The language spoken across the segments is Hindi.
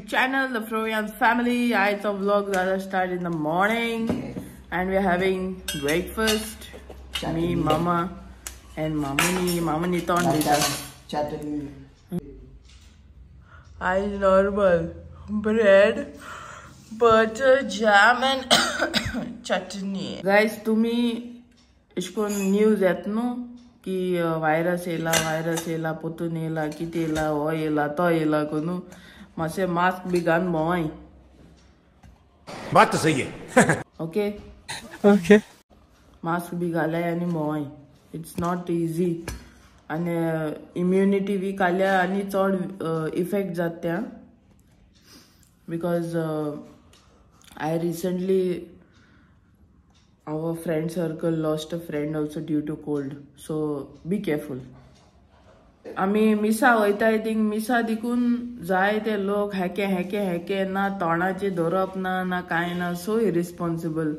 YouTube channel, The Florian Family. It's a vlog that I start in the morning, and we're having breakfast. Me, Mama, and Mamuni. Mamuni ton Chutney. I normal bread, butter, jam, and chutney. Guys, तुम्ही इसको news येत नो की वायरस येला पोतून येला किती येला हो येला तो येला कोणू मासे मास्क भी घान भोवाई. बात तो सही है. ओके मास्क भी घालाय आणि भोवाई. इट्स नॉट इजी आणि इम्युनिटी वीक आल्या आणि चड इफेक्ट जात्या because I recently our friend circle lost a friend also due to cold, so be careful. आम्ही मिसा वयताय थिंग मिसा दिकून जाय ते लोक हेके ना तोंडाचे धरप ना काय ना सो इरिस्पॉन्सिबल.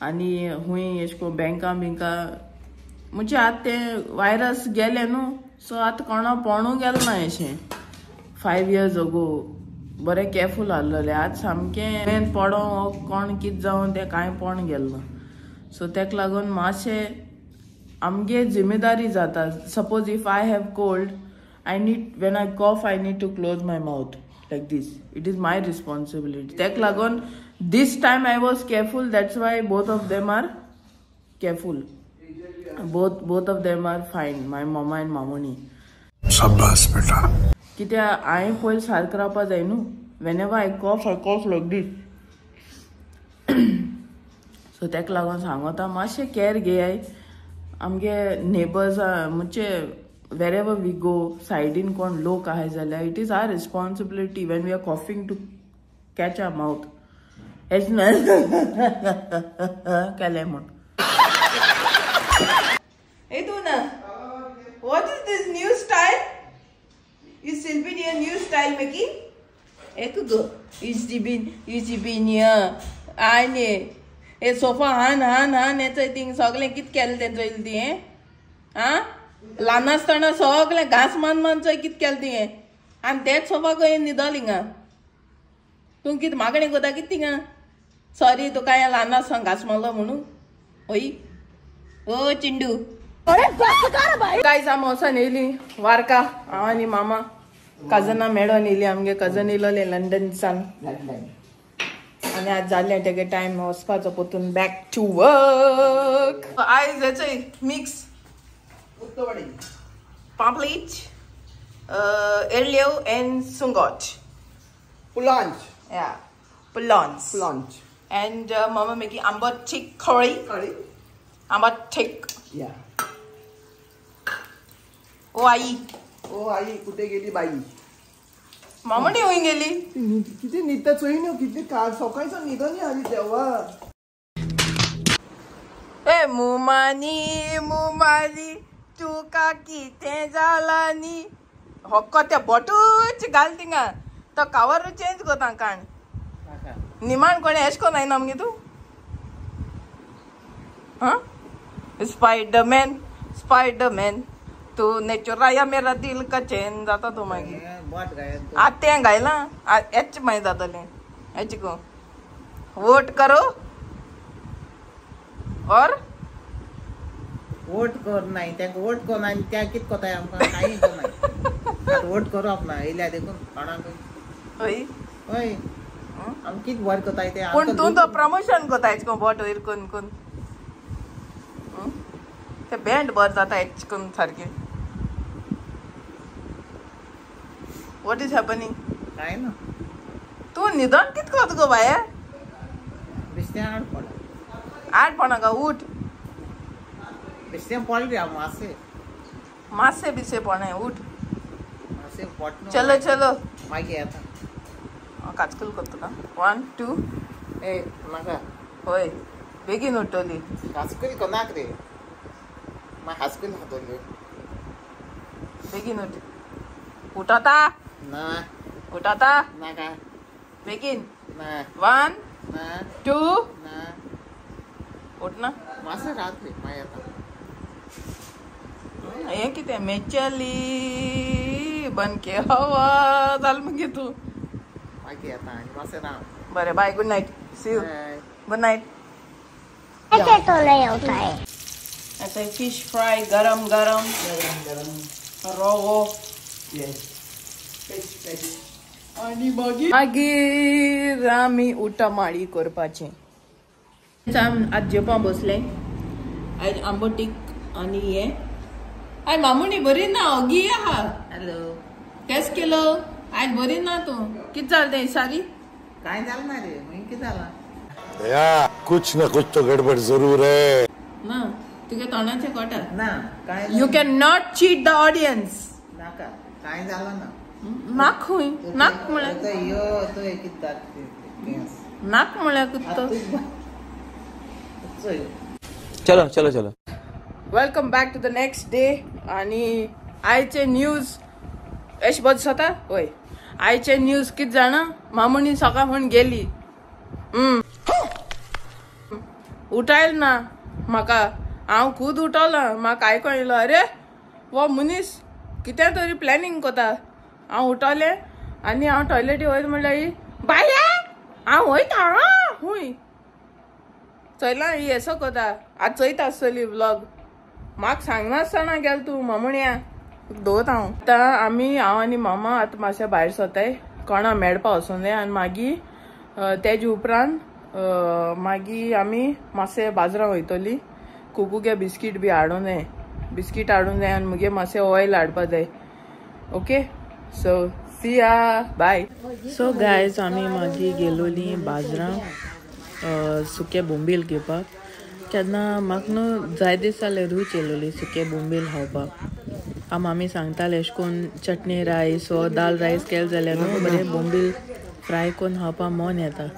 आणि हुई एशको बँका म्हणजे आत ते वायरस गेले न्हू सो आत कोणा पोणू गेल ना अशें 5 years ago बरें केअरफूल आसलेले. आज सामकें पडो कोण कितें जावन तें कांय पोण गेल ना. सो तेका लागून मातशें आमगे जिम्मेदारी जाता. Suppose if I have cold I need when I cough I need to close my mouth like this. It is my responsibility. तेका लागून this time I was careful. That's why both of them are careful. Both of them are fine. My mama and Mamuni. शाबाश बेटा. कित्या हांवें पयलीं सारको रावपा जाय न्हू. Whenever I cough like this. So तेका लागून सांगता मातशें केअर घेयाय. आमगे नेबर्स म्हणजे wherever we go सायडीन कोण लोक आहाय जाल्यार it is our responsibility when we are coughing to catch our mouth. It's not Kalemon. Hey Duna, what is this new style? You still been your new style making? Ekugo, you been here. I ne. A sofa han. It's I think sogle kit kel den joildi eh? Huh? Lana stana sogle gas man so kit keldi eh? And that sofa go in nidalinga. तू कित मागणी कोता कित थिंगा सॉरी तो काय लाना सांग घास मारलो म्हणून ओई ओ चिंडू गाइस आम असं नेली वारका आणि मामा कजना मेळो नेली आमगे कजन इलोले लंडन सान आणि आज जाल्ले तेगे टाइम वचपाचो पोतून बॅक टू वर्क. आयज हेचय मिक्स पापलेट एर्लेव and सुंगोट Lunch. Yeah, plants. And Mama making amber thick curry. Amber thick. Yeah. Oh, आई कुठे गेली बाई? मामा नाही होईन गेली. किती नित्य चोईन किती काल सकाळचं निधन आली तेव्हा. ए मुमानी तू का किते झालानी हक्क त्या बटूच घाल थिंगा तो कवर चेंज कोता काण निमान कोणे एश को नाही नमगे तू हाँ स्पाइडरमैन तू ने चुराया मेरा दिल का चैन जाता तो मागी आते गायला एच माही जातले एच को वोट करो और वोट कर नाही त्या वोट कर नाही त्या कित कोताय आमका काही को नाही वोट करो आपला इल्या देखून खाना ओय हम कित वर कोताय ते पण तू तो प्रमोशन कोतायच को वोट वयर कोन ते बँड बर जाता एच कोन सारखे. व्हाट इज हॅपनिंग काय ना तू निदान कित कोत गो बाया बिस्ते आठ पणा का उठ बिस्ते पॉल रे मासे बिसे पणे उठ मासे पॉट चलो मागे आता काचकल करतो का 1 2 ए नाका होय बेगीन उठवली हास्कल कोणाक रे मा हास्कल हातोले बेगीन उठ उठाता नाका बेगीन ना 1 ना 2 ना उठ ना मासे रात रे माय आता हे किती मेचली बन के हवा चाल मग तू मागीर येता आनी मातशें राव. बरें bye good night see you bye. Good night आता फिश फ्राय गरम गरम रवो आणि मागीर आमी उट्टा माळी करपाचें. आज जेवपा बसले आयज आंबटीक आनी हे आय मामुनी बरी ना ओगी आहा. हॅलो. केस केलो आयज बरी ना तूं कितें जालें तें सारी कांय जालें ना रे. मागीर कितें जालां? या कुछ न कुछ तो गड़बड़ जरूर है. ना तुगे तोंडाचें कोटा. ना कांय you can not cheat the audience. नाका कांय जालां ना. नाक खूंय नाक म्हळ्यार यो तो कितें जाता नाक म्हळ्यार कुत्तो. चलो चलो चलो. Welcome back to the next day. आणि आयचे न्यूज एश बद स्वता वय आयचे न्यूज कितें जाणा मामुनी सकाळ म्हूण गेली उठायल ना म्हाका. हांव खुद उठोला म्हाका आयको येयलो अरे वो मनीस कितें तरी प्लॅनिंग कोता. हांव उठोलें आनी हांव टॉयलेटी वयता म्हणल्यार बाया हांव वयता हूंय चयला ही असो कोता. आज चयता आसतली व्लॉग म्हाका सांगनासतना गेल तूं मामुण्या दवरता हांव. आतां आमी हांव आनी मामा आतां मातशें भायर सरताय कोणा मेळपा वचूं जाय आनी मागीर तेजे उपरांत मागीर आमी मातशें बाजारां वयतलीं. कुकुगे बिस्कीट बी हाडूं जाय बिस्कीट हाडूं जाय आनी मुगे मातशें ऑयल हाडपा जाय. ओके सो सी या बाय. सो गायज आमी मागीर गेलोलीं बाजारां सुके बोंबील घेवपाक. केन्ना म्हाका न्हू जाय दीस जाले रूच येयलोली सुके बोंबील खावपाक. मामी सांगताले अशें करून चटणी रायस वा दाल रायस केलें जाल्यार न्हू बरें बोंबील फ्राय करून खावपाक मन येता.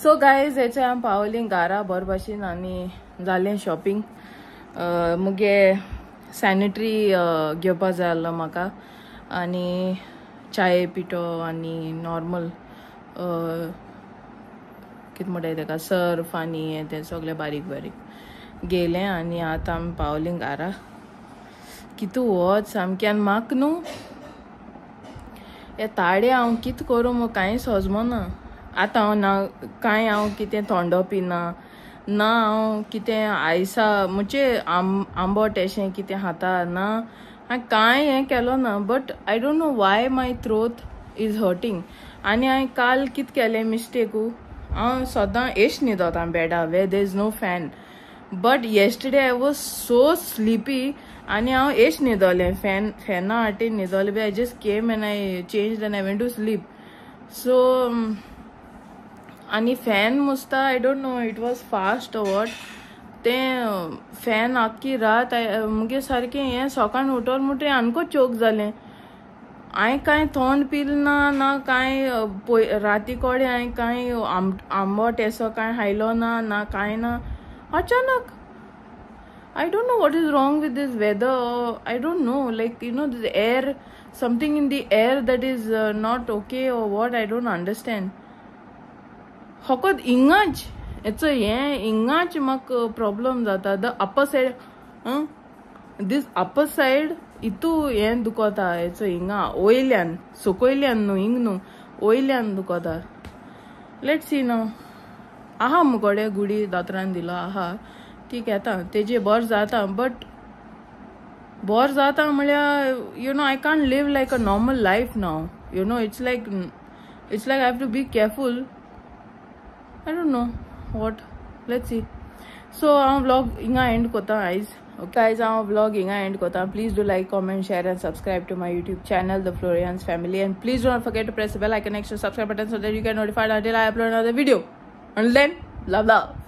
सो गायज हेचे हांव पावलीं घरा बरे भाशेन आनी जालें शॉपिंग. मुगे सॅनिटरी घेवपा जाय आसलो म्हाका आनी चाये पिठो आनी नॉर्मल कितें म्हणटाय तेका सर्फ आनी हें तें सगळें बारीक बारीक गेलें आनी आतां आमी पावलीं घरा. कितू वच सामकें आनी म्हाका न्हू हे ताडे हांव कितें करूं म्हाका कांय सोजमोना. आतां हांव ना कांय हांव कितें थोंडो पिना ना हांव कितें आयसा म्हणजे आंबट अशें कितें खाता ना हांवें कांय हें केलो ना. But I don't know why my throat is hurting. आनी हांवें काल कितें केलें मिस्टेकू हांव सदां एश न्हिदोता बेडा where there is no fan. But yesterday I was so sleepy आनी हांव एश न्हिदोलें फॅना हाटीन न्हिदोलें बी. I just came and I change and I went to sleep. So आनी फॅन मुसता I don't know it was fast what तें फॅन आख्खी रात मुगे सारकें हें सकाळीं उठोल म्हणटा आनको चोक जालें. हांवें कांय थोंड पिल ना कांय राती कोडे हांवें कांय आंबट एसो कांय खायलो ना कांय ना. अचानक I don't know what is wrong with this weather. I don't know, like, you know, this air, something in the air that is not okay or what, I don't understand. Hokot ingaj हेचो हें हिंगाच म्हाका प्रॉब्लम जाता. The upper side this upper side इतू हें दुखता. हेचो हिंगा वयल्यान सकयल्यान न्हू हिंग न्हू वयल्यान दुखता. लेट्स सी न्हू. आहा मुकोडे गुडी दोतोरान दिलो आहा ती घेता तेजे बरें जाता. बट बोर जाता म्हळ्यार you know I can't live like a normal life नाव. You know it's like I have to be careful. I don't know what. Let's see. So हांव व्लॉग हिंगा एंड कोता आयज. ओके आयज हांव व्लॉग हिंगा एंड कोता. Please do like, comment, share and subscribe to my YouTube channel, The Florians Family, and please don't forget to press the bell icon next to subscribe button so that you get notified until I upload another video. And then love.